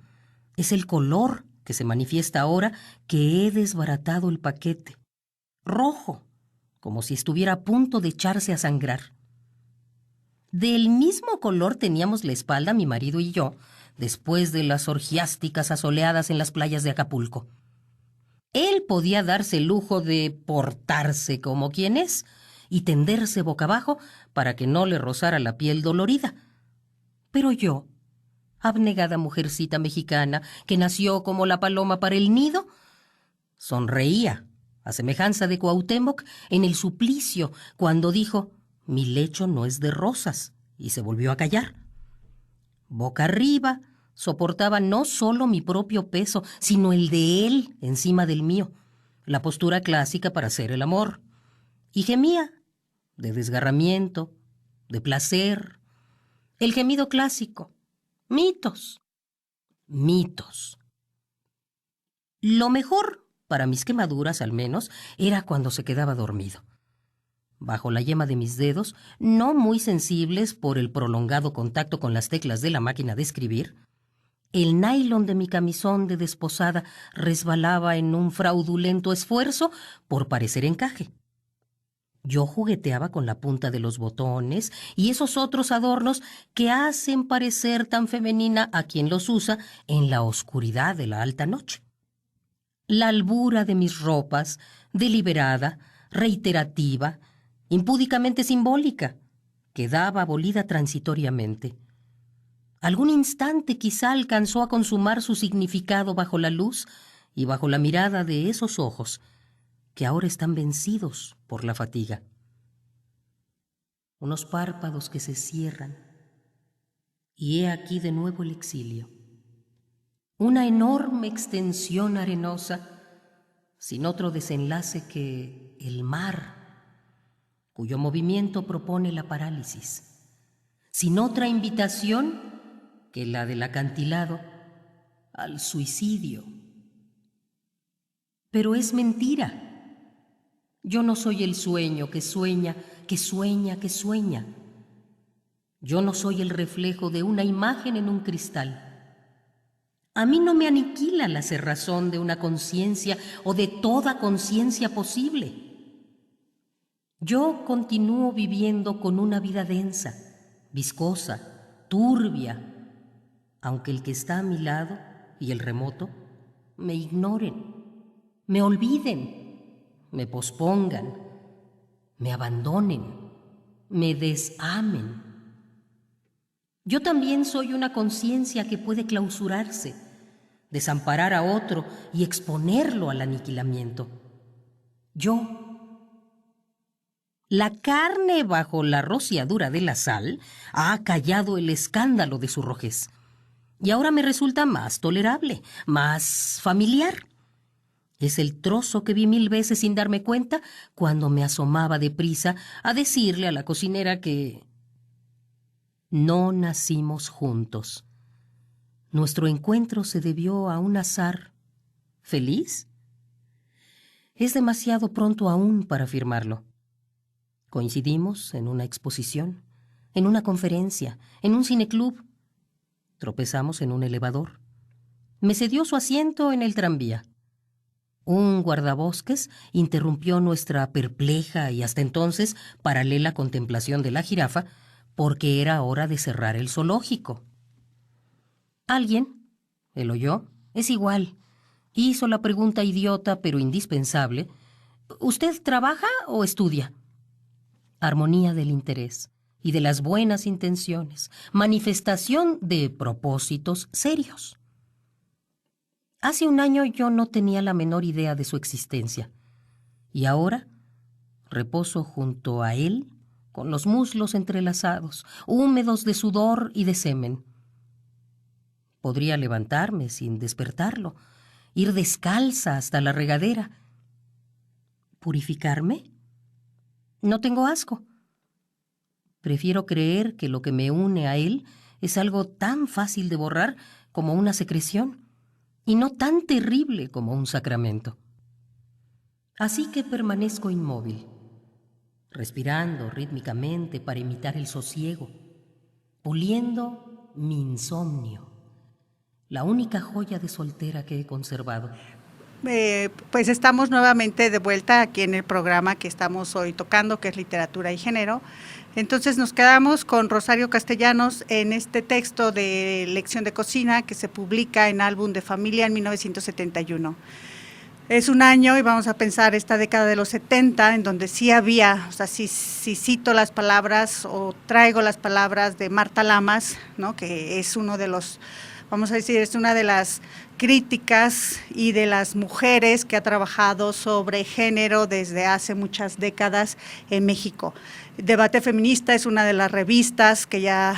Es el color que se manifiesta ahora que he desbaratado el paquete. Rojo, como si estuviera a punto de echarse a sangrar. Del mismo color teníamos la espalda mi marido y yo, después de las orgiásticas asoleadas en las playas de Acapulco. Él podía darse el lujo de portarse como quien es y tenderse boca abajo para que no le rozara la piel dolorida. Pero yo, abnegada mujercita mexicana que nació como la paloma para el nido, sonreía a semejanza de Cuauhtémoc en el suplicio cuando dijo: «Mi lecho no es de rosas», y se volvió a callar. Boca arriba, soportaba no solo mi propio peso, sino el de él encima del mío, la postura clásica para hacer el amor, y gemía, de desgarramiento, de placer, el gemido clásico. Mitos. Mitos. Lo mejor para mis quemaduras al menos, era cuando se quedaba dormido. Bajo la yema de mis dedos, no muy sensibles por el prolongado contacto con las teclas de la máquina de escribir, el nylon de mi camisón de desposada resbalaba en un fraudulento esfuerzo por parecer encaje. Yo jugueteaba con la punta de los botones y esos otros adornos que hacen parecer tan femenina a quien los usa en la oscuridad de la alta noche. La albura de mis ropas, deliberada, reiterativa, impúdicamente simbólica, quedaba abolida transitoriamente. Algún instante quizá alcanzó a consumar su significado bajo la luz y bajo la mirada de esos ojos, que ahora están vencidos por la fatiga. Unos párpados que se cierran, y he aquí de nuevo el exilio. Una enorme extensión arenosa, sin otro desenlace que el mar, cuyo movimiento propone la parálisis, sin otra invitación que la del acantilado al suicidio. Pero es mentira. Yo no soy el sueño que sueña, que sueña, que sueña. Yo no soy el reflejo de una imagen en un cristal. A mí no me aniquila la cerrazón de una conciencia o de toda conciencia posible. Yo continúo viviendo con una vida densa, viscosa, turbia, aunque el que está a mi lado y el remoto me ignoren, me olviden, me pospongan, me abandonen, me desamen. Yo también soy una conciencia que puede clausurarse, desamparar a otro y exponerlo al aniquilamiento. Yo, la carne bajo la rociadura de la sal, ha callado el escándalo de su rojez. Y ahora me resulta más tolerable, más familiar. Es el trozo que vi 1000 veces sin darme cuenta cuando me asomaba deprisa a decirle a la cocinera que no nacimos juntos. Nuestro encuentro se debió a un azar. ¿Feliz? Es demasiado pronto aún para afirmarlo. Coincidimos en una exposición, en una conferencia, en un cineclub. Tropezamos en un elevador. Me cedió su asiento en el tranvía. Un guardabosques interrumpió nuestra perpleja y hasta entonces paralela contemplación de la jirafa porque era hora de cerrar el zoológico. Alguien, él o yo, es igual, hizo la pregunta idiota pero indispensable: ¿usted trabaja o estudia? Armonía del interés y de las buenas intenciones, manifestación de propósitos serios. Hace un año yo no tenía la menor idea de su existencia, y ahora reposo junto a él con los muslos entrelazados, húmedos de sudor y de semen. Podría levantarme sin despertarlo, ir descalza hasta la regadera. ¿Purificarme? No tengo asco. Prefiero creer que lo que me une a él es algo tan fácil de borrar como una secreción, y no tan terrible como un sacramento. Así que permanezco inmóvil, respirando rítmicamente para imitar el sosiego, puliendo mi insomnio, la única joya de soltera que he conservado. Pues estamos nuevamente de vuelta aquí en el programa que estamos hoy tocando, que es Literatura y Género. Entonces nos quedamos con Rosario Castellanos en este texto de Lección de Cocina que se publica en Álbum de Familia en 1971. Es un año, y vamos a pensar esta década de los 70, en donde sí había, o sea, si cito las palabras o traigo las palabras de Marta Lamas, ¿no?, que es uno de los, vamos a decir, es una de las críticas y de las mujeres que ha trabajado sobre género desde hace muchas décadas en México. Debate Feminista es una de las revistas que ya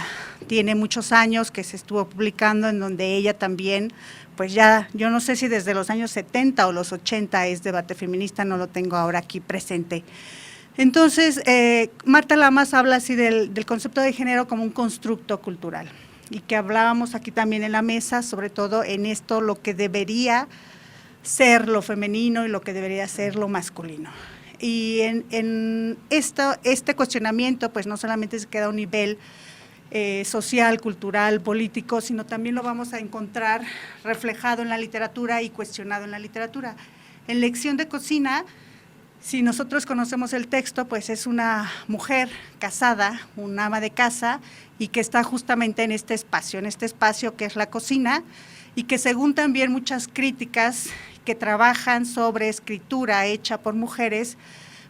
tiene muchos años, que se estuvo publicando, en donde ella también, pues ya, yo no sé si desde los años 70 o los 80 es Debate Feminista, no lo tengo ahora aquí presente. Entonces, Marta Lamas habla así del concepto de género como un constructo cultural, y que hablábamos aquí también en la mesa, sobre todo en esto, lo que debería ser lo femenino y lo que debería ser lo masculino. Y en este cuestionamiento, pues no solamente se queda a un nivel social, cultural, político, sino también lo vamos a encontrar reflejado en la literatura y cuestionado en la literatura. En Lección de Cocina, si nosotros conocemos el texto, pues es una mujer casada, una ama de casa, y que está justamente en este espacio que es la cocina, y que según también muchas críticas que trabajan sobre escritura hecha por mujeres,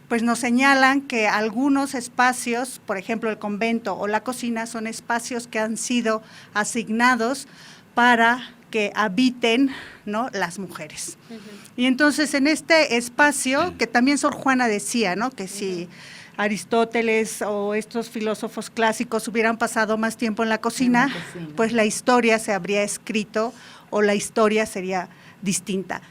pues nos señalan que algunos espacios, por ejemplo el convento o la cocina, son espacios que han sido asignados para que habiten, ¿no?, las mujeres. Y entonces en este espacio, que también Sor Juana decía, ¿no?, que si Aristóteles o estos filósofos clásicos hubieran pasado más tiempo en la cocina, pues la historia se habría escrito o la historia sería distinta.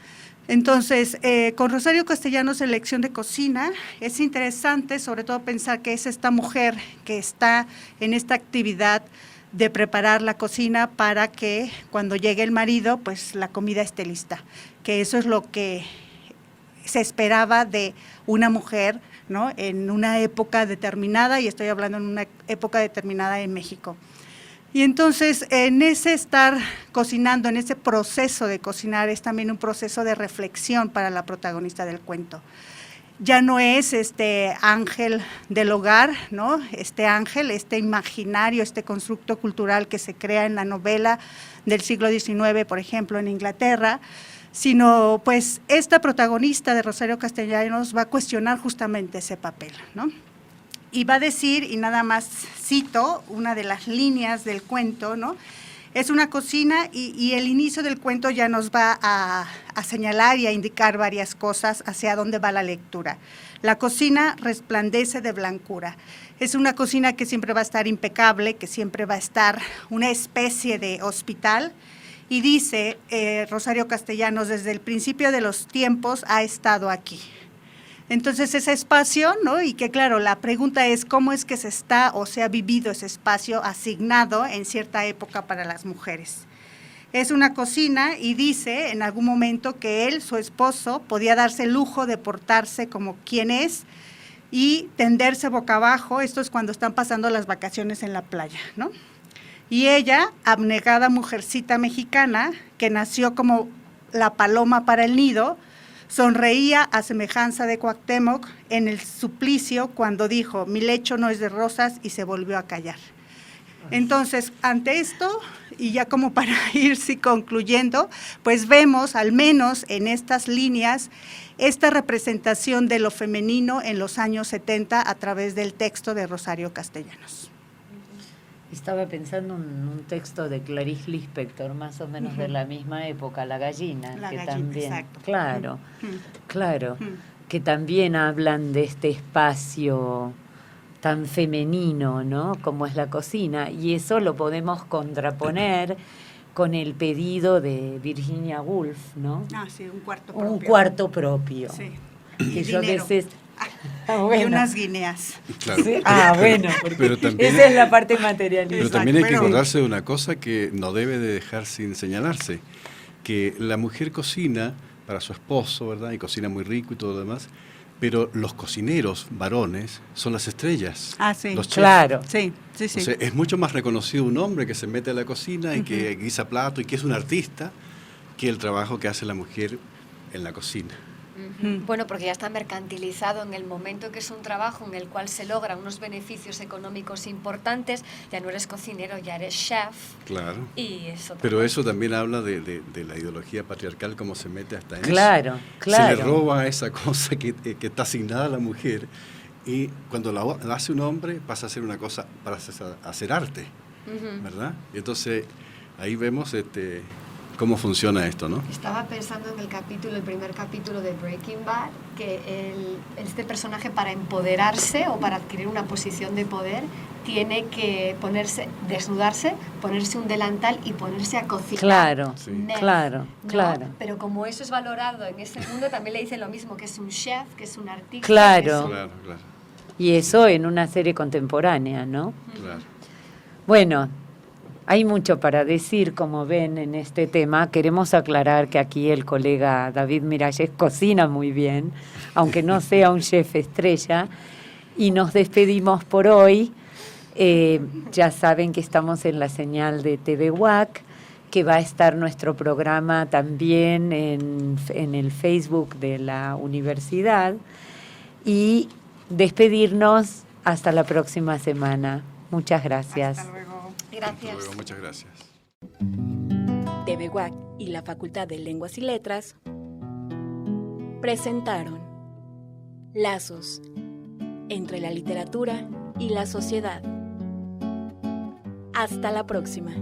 Entonces, con Rosario Castellanos en Lección de Cocina, es interesante sobre todo pensar que es esta mujer que está en esta actividad de preparar la cocina para que cuando llegue el marido, pues la comida esté lista, que eso es lo que se esperaba de una mujer, ¿no?, en una época determinada, y estoy hablando en una época determinada en México. Y entonces, en ese estar cocinando, en ese proceso de cocinar, es también un proceso de reflexión para la protagonista del cuento. Ya no es este ángel del hogar, ¿no?, este ángel, este imaginario, este constructo cultural que se crea en la novela del siglo XIX, por ejemplo, en Inglaterra, sino pues esta protagonista de Rosario Castellanos va a cuestionar justamente ese papel, ¿no? Y va a decir, y nada más cito una de las líneas del cuento, ¿no?, es una cocina y el inicio del cuento ya nos va a señalar y a indicar varias cosas hacia dónde va la lectura. La cocina resplandece de blancura. Es una cocina que siempre va a estar impecable, que siempre va a estar una especie de hospital. Y dice Rosario Castellanos, desde el principio de los tiempos ha estado aquí. Entonces ese espacio, ¿no?, y que claro, la pregunta es cómo es que se está o se ha vivido ese espacio asignado en cierta época para las mujeres. Es una cocina y dice en algún momento que él, su esposo, podía darse el lujo de portarse como quien es y tenderse boca abajo, esto es cuando están pasando las vacaciones en la playa, ¿no? Y ella, abnegada mujercita mexicana, que nació como la paloma para el nido, sonreía a semejanza de Cuauhtémoc en el suplicio cuando dijo, mi lecho no es de rosas, y se volvió a callar. Entonces, ante esto, y ya como para irse concluyendo, pues vemos, al menos en estas líneas, esta representación de lo femenino en los años 70 a través del texto de Rosario Castellanos. Estaba pensando en un texto de Clarice Lispector, más o menos de la misma época, La gallina, La que gallina, también, exacto. claro, que también hablan de este espacio tan femenino, ¿no?, como es la cocina, y eso lo podemos contraponer con el pedido de Virginia Woolf, ¿no? Ah, sí, un cuarto propio. Un cuarto propio. Sí. Que Y yo a dinero. veces... Y unas guineas. Claro. Sí, bueno, porque Pero también, esa es la parte materialista. pero también hay que Pero- acordarse de una cosa que no debe de dejar sin señalarse, que la mujer cocina para su esposo, ¿verdad?, y cocina muy rico y todo lo demás, pero los cocineros varones son las estrellas. Ah, sí. Los chefs. Claro. Sí, sí, sí. O sea, es mucho más reconocido un hombre que se mete a la cocina y que guisa plato y que es un artista que el trabajo que hace la mujer en la cocina. Bueno, porque ya está mercantilizado en el momento que es un trabajo en el cual se logran unos beneficios económicos importantes, ya no eres cocinero, ya eres chef. Claro. Y eso Pero eso también habla de la ideología patriarcal, cómo se mete hasta en Claro, eso. claro. Se le roba esa cosa que está asignada a la mujer, y cuando la hace un hombre pasa a ser una cosa para hacer arte, ¿verdad? Y entonces ahí vemos cómo funciona esto, ¿no? Estaba pensando en el primer capítulo de Breaking Bad, que este personaje, para empoderarse o para adquirir una posición de poder, tiene que desnudarse, ponerse un delantal y ponerse a cocinar. Claro, Sí. claro, ¿no? claro. Pero como eso es valorado en ese mundo, también le dicen lo mismo, que es un chef, que es un artista. Claro. que es un- Claro, claro, Y eso en una serie contemporánea, ¿no? claro. Bueno, Hay mucho para decir, como ven, en este tema. Queremos aclarar que aquí el colega David Miralles cocina muy bien, aunque no sea un chef estrella. Y nos despedimos por hoy. Ya saben que estamos en la señal de TV UAC, que va a estar nuestro programa también en el Facebook de la universidad. Y despedirnos hasta la próxima semana. Muchas gracias. Hasta luego. Gracias. Hasta luego, muchas gracias. TV UAC y la Facultad de Lenguas y Letras presentaron Lazos entre la literatura y la sociedad. Hasta la próxima.